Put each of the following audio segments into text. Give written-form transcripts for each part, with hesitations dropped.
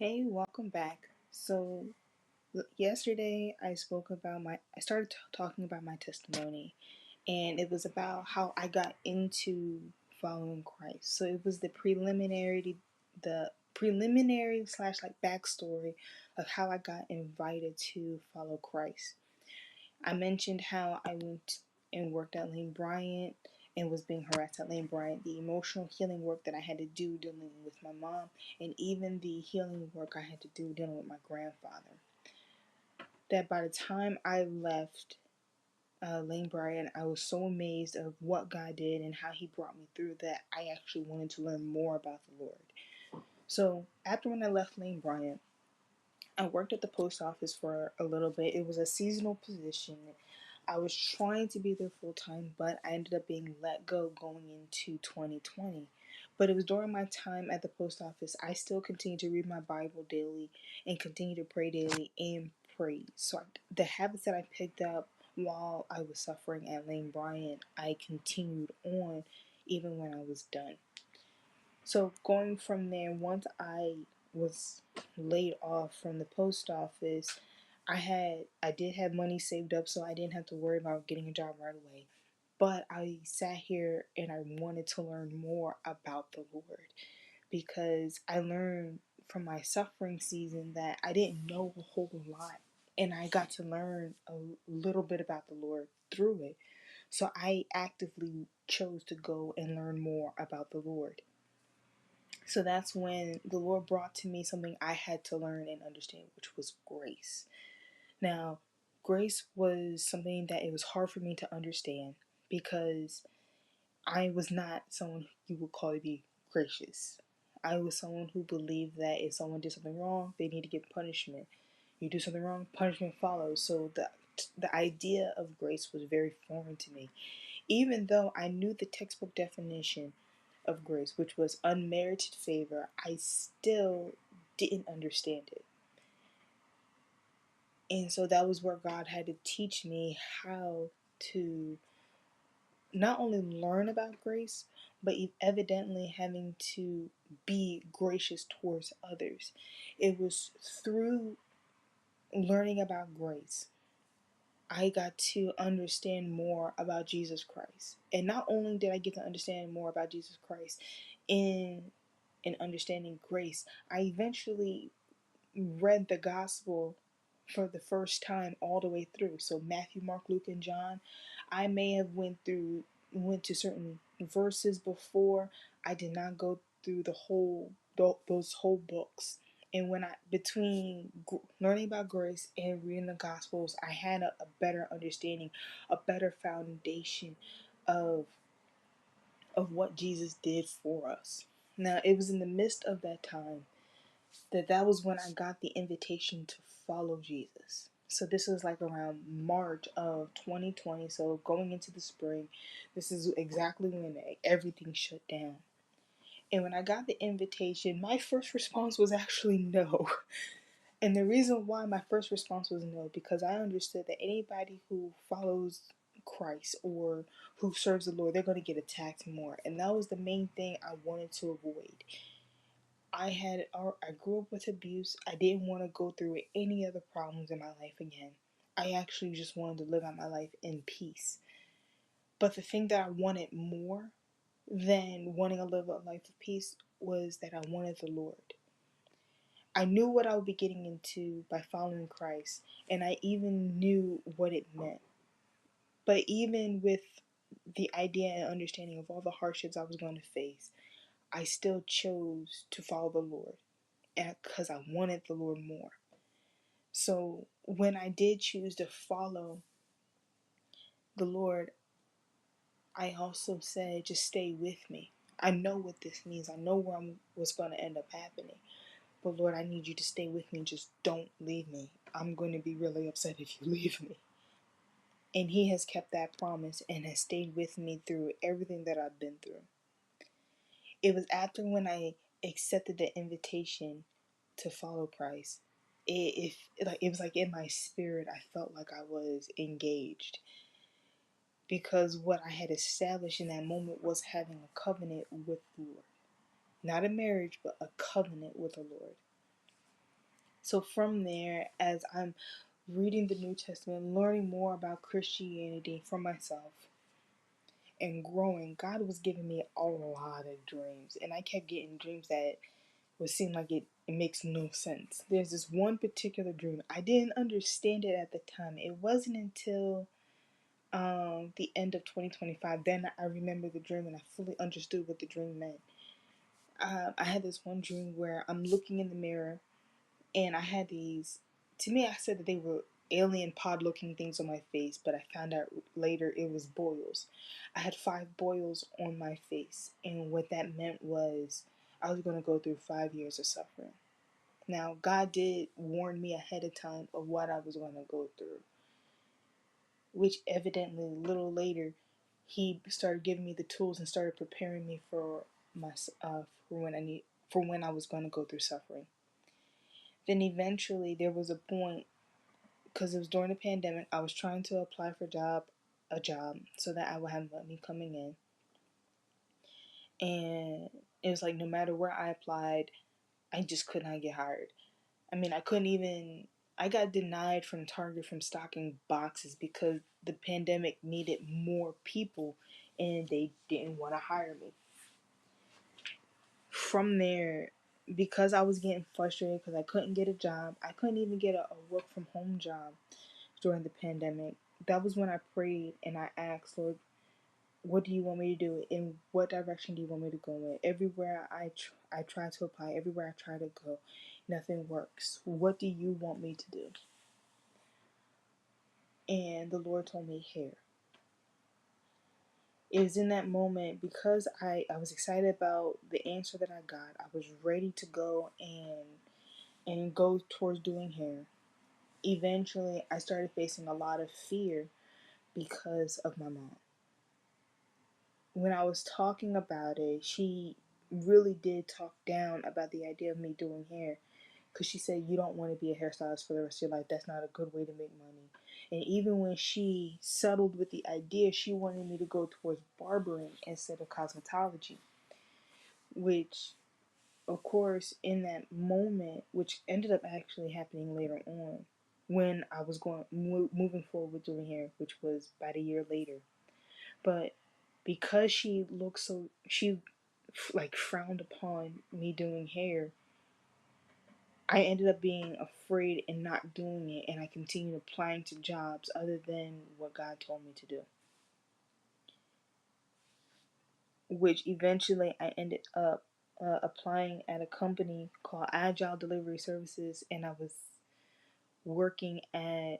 Hey, welcome back. Yesterday I started talking about my testimony, and it was about how I got into following Christ. So it was the preliminary slash like backstory of how I got invited to follow Christ. I mentioned how I went and worked at Lane Bryant and was being harassed at Lane Bryant, the emotional healing work that I had to do dealing with my mom, and even the healing work I had to do dealing with my grandfather. That by the time I left Lane Bryant, I was so amazed of what God did and how He brought me through that I actually wanted to learn more about the Lord. So after when I left Lane Bryant, I worked at the post office for a little bit. It was a seasonal position. I was trying to be there full time, but I ended up being let go going into 2020. But it was during my time at the post office, I still continued to read my Bible daily and continue to pray daily and pray. The habits that I picked up while I was suffering at Lane Bryant, I continued on even when I was done. So going from there, once I was laid off from the post office, I did have money saved up, so I didn't have to worry about getting a job right away. But I sat here and I wanted to learn more about the Lord because I learned from my suffering season that I didn't know a whole lot, and I got to learn a little bit about the Lord through it. So I actively chose to go and learn more about the Lord. So that's when the Lord brought to me something I had to learn and understand, which was grace. Now, grace was something that it was hard for me to understand because I was not someone you would call to be gracious. I was someone who believed that if someone did something wrong, they need to get punishment. You do something wrong, punishment follows. So the idea of grace was very foreign to me. Even though I knew the textbook definition of grace, which was unmerited favor, I still didn't understand it. And so that was where God had to teach me how to not only learn about grace, but evidently having to be gracious towards others. It was through learning about grace I got to understand more about Jesus Christ. And not only did I get to understand more about Jesus Christ in understanding grace, I eventually read the gospel for the first time all the way through. So Matthew, Mark, Luke, and John. I may have went to certain verses before. I did not go through those whole books. And when I between learning about grace and reading the gospels, I had a better understanding, a better foundation of what Jesus did for us. Now, it was in the midst of that time that was when I got the invitation to follow Jesus. So this was like around March of 2020. So going into the spring, this is exactly when everything shut down. And when I got the invitation, my first response was actually no. And the reason why my first response was no, because I understood that anybody who follows Christ or who serves the Lord, they're going to get attacked more. And that was the main thing I wanted to avoid. I grew up with abuse. I didn't want to go through any other problems in my life again. I actually just wanted to live out my life in peace. But the thing that I wanted more than wanting to live a life of peace was that I wanted the Lord. I knew what I would be getting into by following Christ, and I even knew what it meant. But even with the idea and understanding of all the hardships I was going to face, I still chose to follow the Lord because I wanted the Lord more. So when I did choose to follow the Lord, I also said, just stay with me. I know what this means. I know what's going to end up happening. But Lord, I need you to stay with me. Just don't leave me. I'm going to be really upset if you leave me. And He has kept that promise and has stayed with me through everything that I've been through. It was after when I accepted the invitation to follow Christ. It was like in my spirit, I felt like I was engaged because what I had established in that moment was having a covenant with the Lord, not a marriage, but a covenant with the Lord. So from there, as I'm reading the New Testament, learning more about Christianity for myself, and growing, God was giving me a lot of dreams. And I kept getting dreams that would seem like it makes no sense. There's this one particular dream. I didn't understand it at the time. It wasn't until the end of 2025 then I remember the dream and I fully understood what the dream meant. I had this one dream where I'm looking in the mirror and I had these. To me, I said that they were alien pod looking things on my face, but I found out later it was boils. I had 5 boils on my face, and what that meant was I was going to go through 5 years of suffering. Now, God did warn me ahead of time of what I was going to go through, which evidently a little later He started giving me the tools and started preparing me for my for when I was going to go through suffering. Then eventually there was a point, because it was during the pandemic, I was trying to apply for a job so that I would have money coming in. And it was like no matter where I applied, I just could not get hired. I mean, I got denied from Target from stocking boxes because the pandemic needed more people and they didn't want to hire me. From there, because I was getting frustrated because I couldn't get a job, I couldn't even get a work from home job during the pandemic. That was when I prayed and I asked, Lord, what do you want me to do? In what direction do you want me to go in? Everywhere I try to apply, everywhere I try to go, nothing works. What do you want me to do? And the Lord told me hair. It was in that moment because I was excited about the answer that I got. I was ready to go and go towards doing hair. Eventually, I started facing a lot of fear because of my mom. When I was talking about it, she really did talk down about the idea of me doing hair because she said, you don't want to be a hairstylist for the rest of your life. That's not a good way to make money. And even when she settled with the idea, she wanted me to go towards barbering instead of cosmetology, which, of course, in that moment, which ended up actually happening later on, when I was moving forward with doing hair, which was about a year later. But because she like frowned upon me doing hair, I ended up being afraid and not doing it, and I continued applying to jobs other than what God told me to do. Which eventually I ended up applying at a company called Agile Delivery Services, and I was working at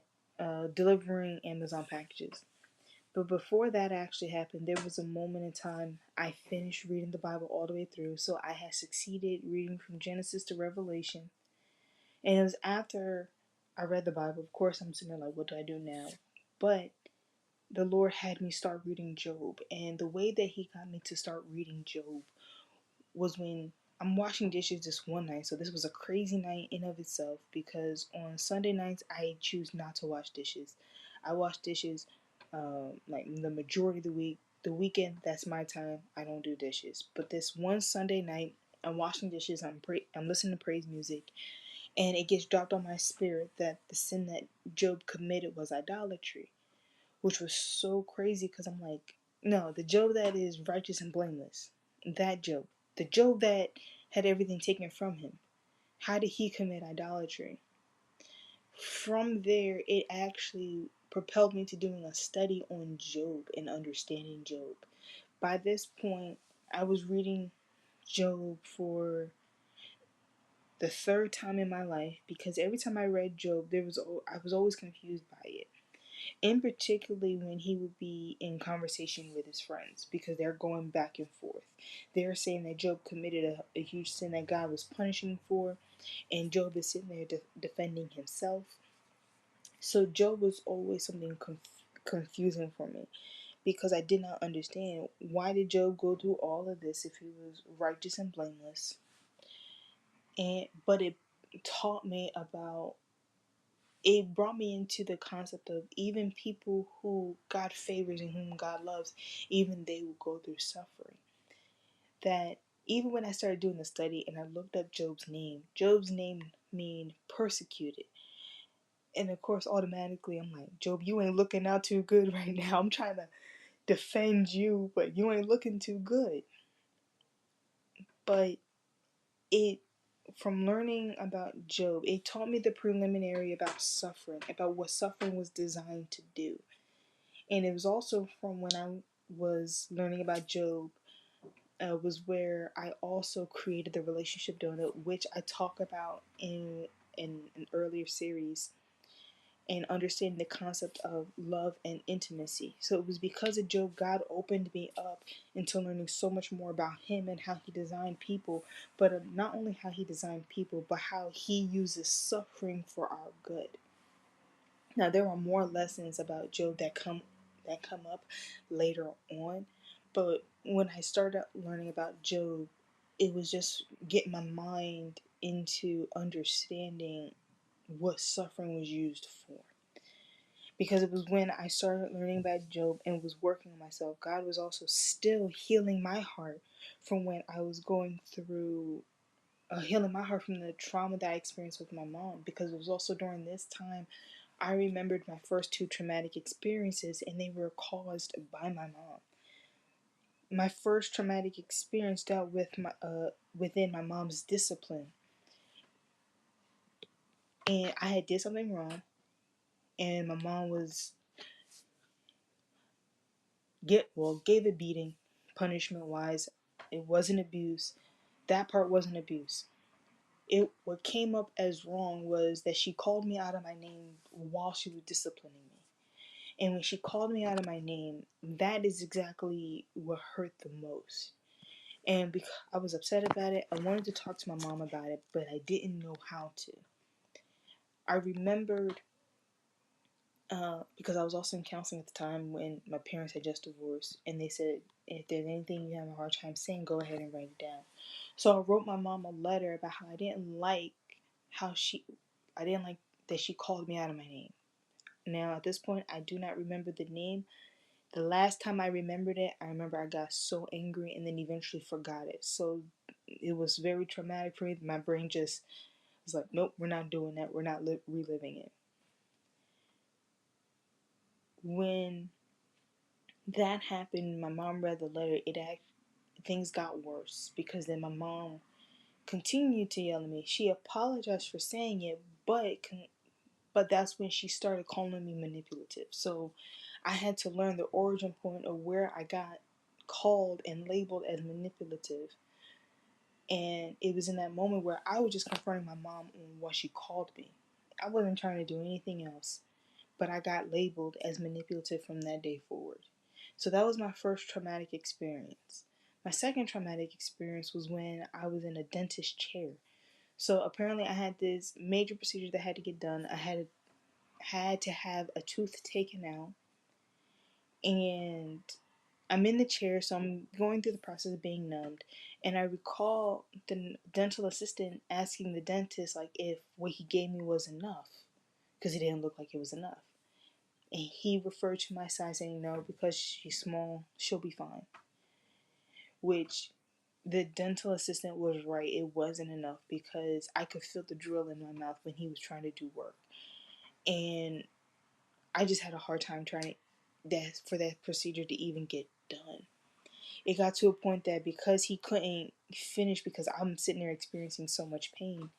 delivering Amazon packages. But before that actually happened, there was a moment in time I finished reading the Bible all the way through. So I had succeeded reading from Genesis to Revelation. And it was after I read the Bible, of course, I'm sitting there like, what do I do now? But the Lord had me start reading Job. And the way that He got me to start reading Job was when I'm washing dishes this one night. So this was a crazy night in of itself because on Sunday nights I choose not to wash dishes. I wash dishes like the majority of the week. The weekend, that's my time. I don't do dishes. But this one Sunday night, I'm washing dishes. I'm listening to praise music, and it gets dropped on my spirit that the sin that Job committed was idolatry, which was so crazy because I'm like, no, the Job that is righteous and blameless, that Job, the Job that had everything taken from him, how did he commit idolatry? From there, it actually propelled me to doing a study on Job and understanding Job. By this point, I was reading Job for the third time in my life because every time I read Job, I was always confused by it. In particularly when he would be in conversation with his friends because they're going back and forth. They're saying that Job committed a huge sin that God was punishing for, and Job is sitting there defending himself. So Job was always something confusing for me because I did not understand why did Job go through all of this if he was righteous and blameless. But it taught me about it brought me into the concept of even people who God favors and whom God loves, even they will go through suffering. That even when I started doing the study and I looked up Job's name mean persecuted. And of course, automatically, I'm like, Job, you ain't looking out too good right now. I'm trying to defend you, but you ain't looking too good. But it, from learning about Job, it taught me the preliminary about suffering, about what suffering was designed to do. And it was also from when I was learning about Job, was where I also created the relationship donut, which I talk about in an earlier series, and understanding the concept of love and intimacy. So it was because of Job, God opened me up into learning so much more about him and how he designed people, but not only how he designed people, but how he uses suffering for our good. Now there are more lessons about Job that come up later on, but when I started learning about Job, it was just getting my mind into understanding what suffering was used for. Because it was when I started learning about Job and was working on myself, God was also still healing my heart from when I was going through, healing my heart from the trauma that I experienced with my mom. Because it was also during this time I remembered my first two traumatic experiences, and they were caused by my mom. My first traumatic experience dealt with my within my mom's discipline, and I had did something wrong, and my mom was gave a beating, punishment wise. It wasn't abuse. That part wasn't abuse. It what came up as wrong was that she called me out of my name while she was disciplining me. And when she called me out of my name, that is exactly what hurt the most. And because I was upset about it, I wanted to talk to my mom about it, but I didn't know how to. I remembered, because I was also in counseling at the time when my parents had just divorced, and they said, if there's anything you have a hard time saying, go ahead and write it down. So I wrote my mom a letter about how how she, I didn't like that she called me out of my name. Now, at this point, I do not remember the name. The last time I remembered it, I remember I got so angry and then eventually forgot it. So it was very traumatic for me. My brain just was like, nope, we're not doing that. We're not reliving it. When that happened, my mom read the letter. Things got worse because then my mom continued to yell at me. She apologized for saying it, but that's when she started calling me manipulative. So I had to learn the origin point of where I got called and labeled as manipulative. And it was in that moment where I was just confronting my mom on what she called me. I wasn't trying to do anything else, but I got labeled as manipulative from that day forward. So that was my first traumatic experience. My second traumatic experience was when I was in a dentist chair. So apparently I had this major procedure that had to get done. I had to have a tooth taken out, and I'm in the chair, so I'm going through the process of being numbed. And I recall the dental assistant asking the dentist, like, if what he gave me was enough, because it didn't look like it was enough. And he referred to my size, saying, no, because she's small, she'll be fine. Which the dental assistant was right. It wasn't enough because I could feel the drill in my mouth when he was trying to do work. And I just had a hard time for that procedure to even get done. It got to a point that because he couldn't finish, because I'm sitting there experiencing so much pain,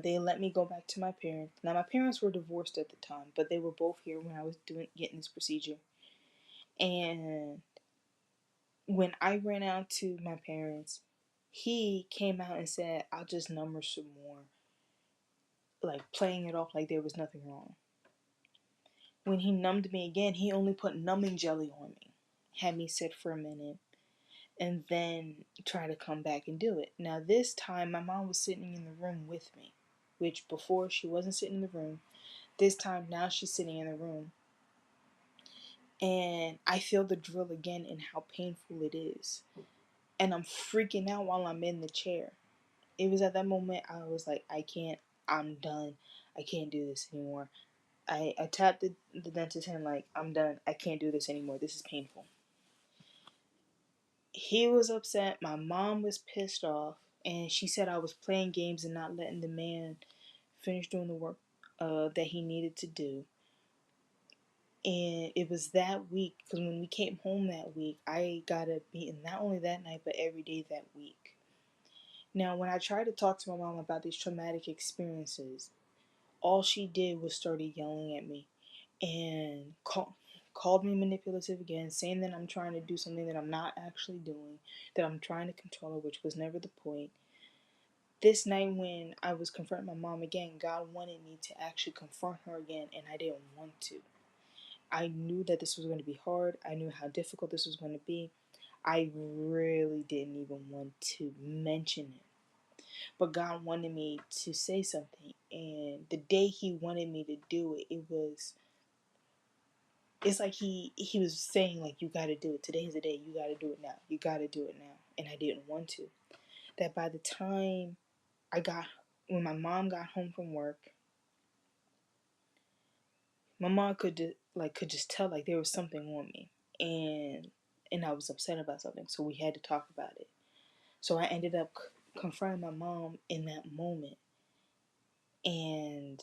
they let me go back to my parents. Now my parents were divorced at the time, but they were both here when I was getting this procedure. And when I ran out to my parents, he came out and said, I'll just number some more, like playing it off like there was nothing wrong. When he numbed me again, he only put numbing jelly on me, had me sit for a minute, and then try to come back and do it. Now this time my mom was sitting in the room with me, which before she wasn't sitting in the room. This time now she's sitting in the room, and I feel the drill again and how painful it is. And I'm freaking out while I'm in the chair. It was at that moment I was like, I'm done. I can't do this anymore. I tapped the dentist hand like, I'm done. I can't do this anymore. This is painful. He was upset. My mom was pissed off. and she said I was playing games and not letting the man finish doing the work that he needed to do. And it was that week, because when we came home that week, I got a beating not only that night, but every day that week. Now, when I tried to talk to my mom about these traumatic experiences, all she did was started yelling at me and called me manipulative again, saying that I'm trying to do something that I'm not actually doing, that I'm trying to control her, which was never the point. This night, when I was confronting my mom again, God wanted me to actually confront her again, and I didn't want to. I knew that this was going to be hard. I knew how difficult this was going to be. I really didn't even want to mention it. But God wanted me to say something. And the day He wanted me to do it, it's like he was saying, like, you got to do it. Today's the day. You got to do it now. You got to do it now. And I didn't want to. That by the time when my mom got home from work, my mom could just tell, like, there was something on me, and I was upset about something, so we had to talk about it. So I ended up confronting my mom in that moment, and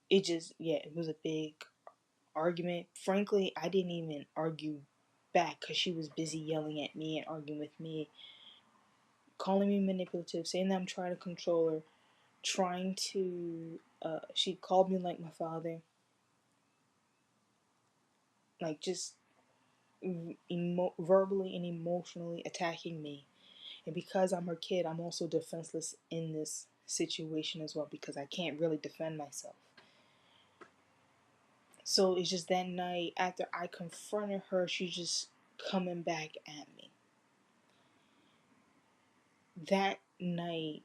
it was a big argument. Frankly, I didn't even argue back because she was busy yelling at me and arguing with me, calling me manipulative, saying that I'm trying to control her, trying to. She called me like my father, like just verbally and emotionally attacking me. And because I'm her kid, I'm also defenseless in this situation as well, because I can't really defend myself. So it's just that night, after I confronted her, she's just coming back at me. That night,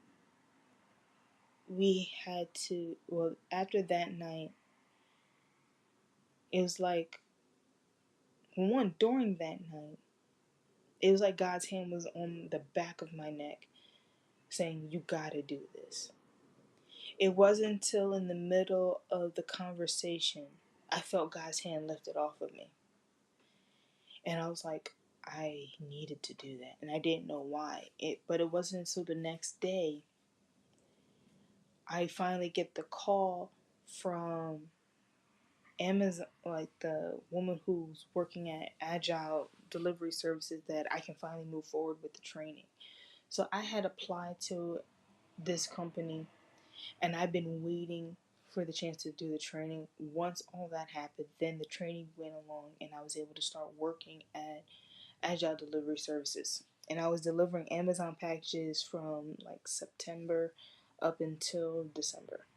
after that night, it was like, during that night, it was like God's hand was on the back of my neck saying, you gotta do this. It wasn't until in the middle of the conversation I felt God's hand lifted off of me. And I was like, I needed to do that. And I didn't know why. But it wasn't until the next day I finally get the call from Amazon, like the woman who's working at Agile Delivery Services, that I can finally move forward with the training. So I had applied to this company, and I've been waiting for the chance to do the training. Once all that happened, then the training went along, and I was able to start working at Agile Delivery Services. And I was delivering Amazon packages from like September up until December.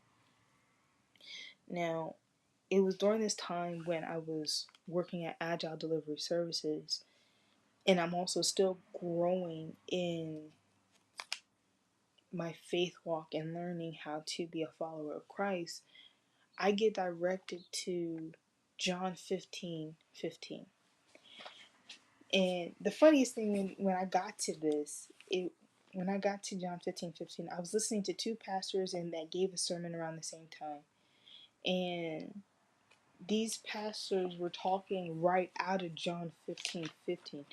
Now, it was during this time when I was working at Agile Delivery Services, and I'm also still growing in my faith walk and learning how to be a follower of Christ. I get directed to John 15:15. And the funniest thing, when I got to when I got to John 15:15, I was listening to two pastors and that gave a sermon around the same time. And these pastors were talking right out of John 15:15,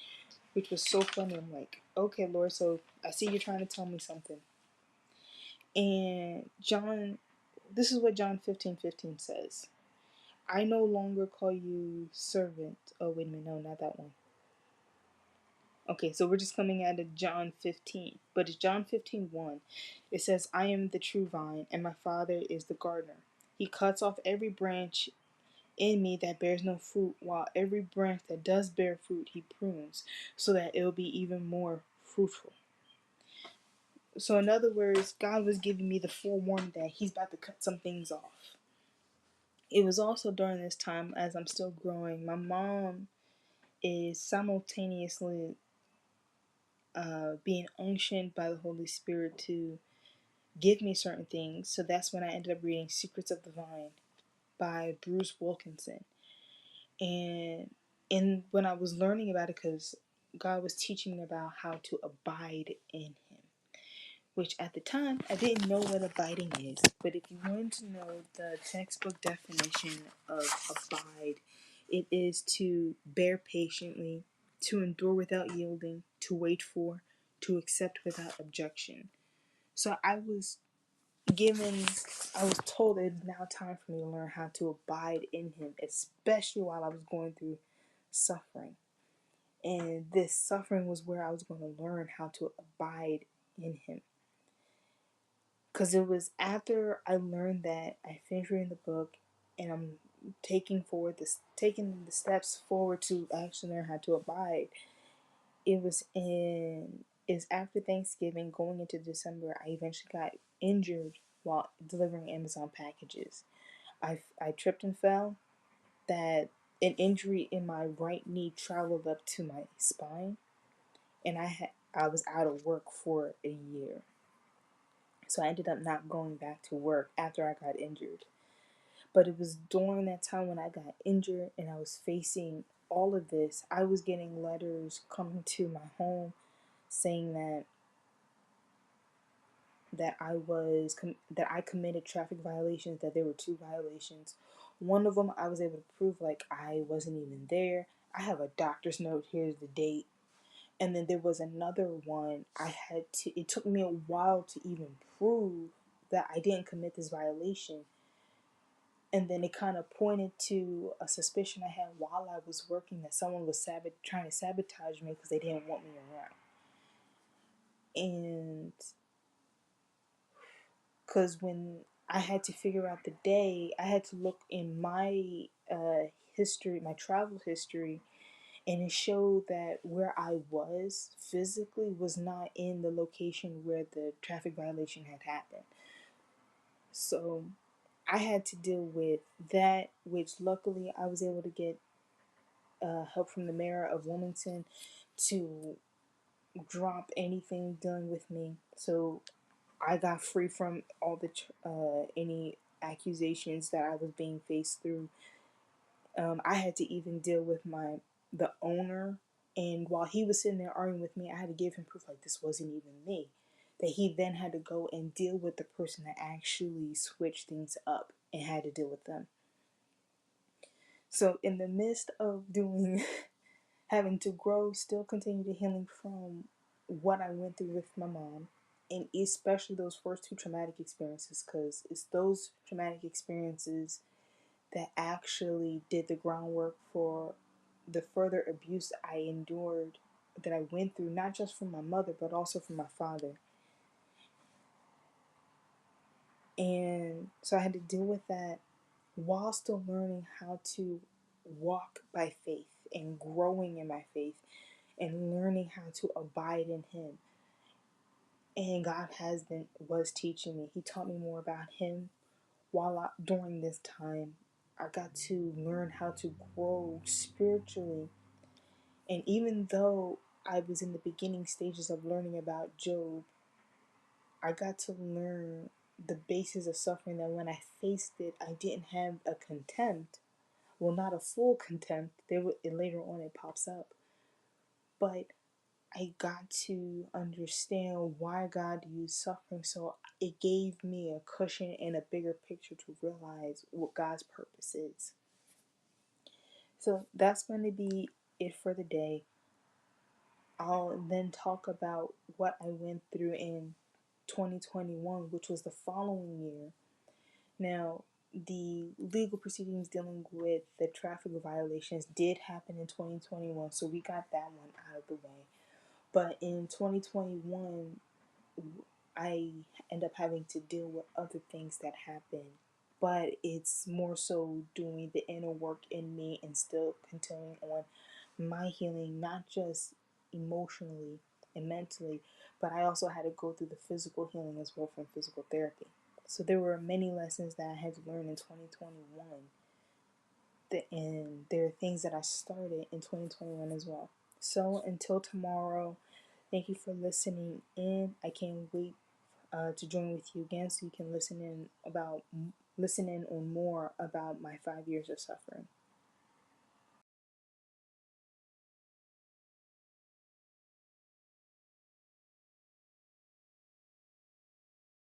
which was so funny. I'm like, okay, Lord, so I see you're trying to tell me something. And this is what John 15:15 says. I no longer call you servant. Oh, wait a minute. No, not that one. Okay, so we're just coming out of John 15. But it's John 15:1. It says, I am the true vine, and my Father is the gardener. He cuts off every branch in me that bears no fruit, while every branch that does bear fruit, he prunes, so that it'll be even more fruitful. So, in other words, God was giving me the forewarning that He's about to cut some things off. It was also during this time, as I'm still growing, my mom is simultaneously being unctioned by the Holy Spirit to give me certain things. So that's when I ended up reading Secrets of the Vine by Bruce Wilkinson. And when I was learning about it, because God was teaching me about how to abide in Him, which at the time I didn't know what abiding is. But if you want to know the textbook definition of abide, it is to bear patiently, to endure without yielding, to wait for, to accept without objection. So given, I was told it's now time for me to learn how to abide in Him, especially while I was going through suffering. And this suffering was where I was going to learn how to abide in Him. Because it was after I learned that, I finished reading the book, and I'm taking the steps forward to actually learn how to abide. It was after Thanksgiving going into December. I eventually got injured while delivering Amazon packages. I tripped and fell. That an injury in my right knee traveled up to my spine, and I was out of work for a year. So I ended up not going back to work after I got injured. But it was during that time when I got injured and I was facing all of this. I was getting letters coming to my home saying that I committed traffic violations, that there were two violations. One of them I was able to prove like I wasn't even there. I have a doctor's note, here's the date. And then there was another one it took me a while to even prove that I didn't commit this violation. And then it kind of pointed to a suspicion I had while I was working that someone was trying to sabotage me because they didn't want me around. And because when I had to figure out the day, I had to look in my history, my travel history, and it showed that where I was physically was not in the location where the traffic violation had happened. So I had to deal with that, which luckily I was able to get help from the mayor of Wilmington to drop anything dealing with me. So I got free from all the any accusations that I was being faced through. I had to even deal with the owner, and while he was sitting there arguing with me, I had to give him proof like this wasn't even me. That he then had to go and deal with the person that actually switched things up and had to deal with them. So in the midst of doing, having to grow, still continue to healing from what I went through with my mom, and especially those first two traumatic experiences, because it's those traumatic experiences that actually did the groundwork for the further abuse I endured, that I went through, not just from my mother, but also from my father. And so I had to deal with that while still learning how to walk by faith and growing in my faith and learning how to abide in Him. And God was teaching me. He taught me more about Him during this time. I got to learn how to grow spiritually. And even though I was in the beginning stages of learning about Job, I got to learn the basis of suffering, that when I faced it, I didn't have a contempt. Well, not a full contempt. Later on it pops up. But I got to understand why God used suffering. So it gave me a cushion and a bigger picture to realize what God's purpose is. So that's going to be it for the day. I'll then talk about what I went through in 2021, which was the following year. Now, the legal proceedings dealing with the traffic violations did happen in 2021, so we got that one out of the way. But in 2021, I end up having to deal with other things that happened. But it's more so doing the inner work in me and still continuing on my healing, not just emotionally and mentally, but I also had to go through the physical healing as well from physical therapy. So there were many lessons that I had to learn in 2021. And there are things that I started in 2021 as well. So until tomorrow, thank you for listening in. I can't wait to join with you again so you can listen in on more about my 5 years of suffering.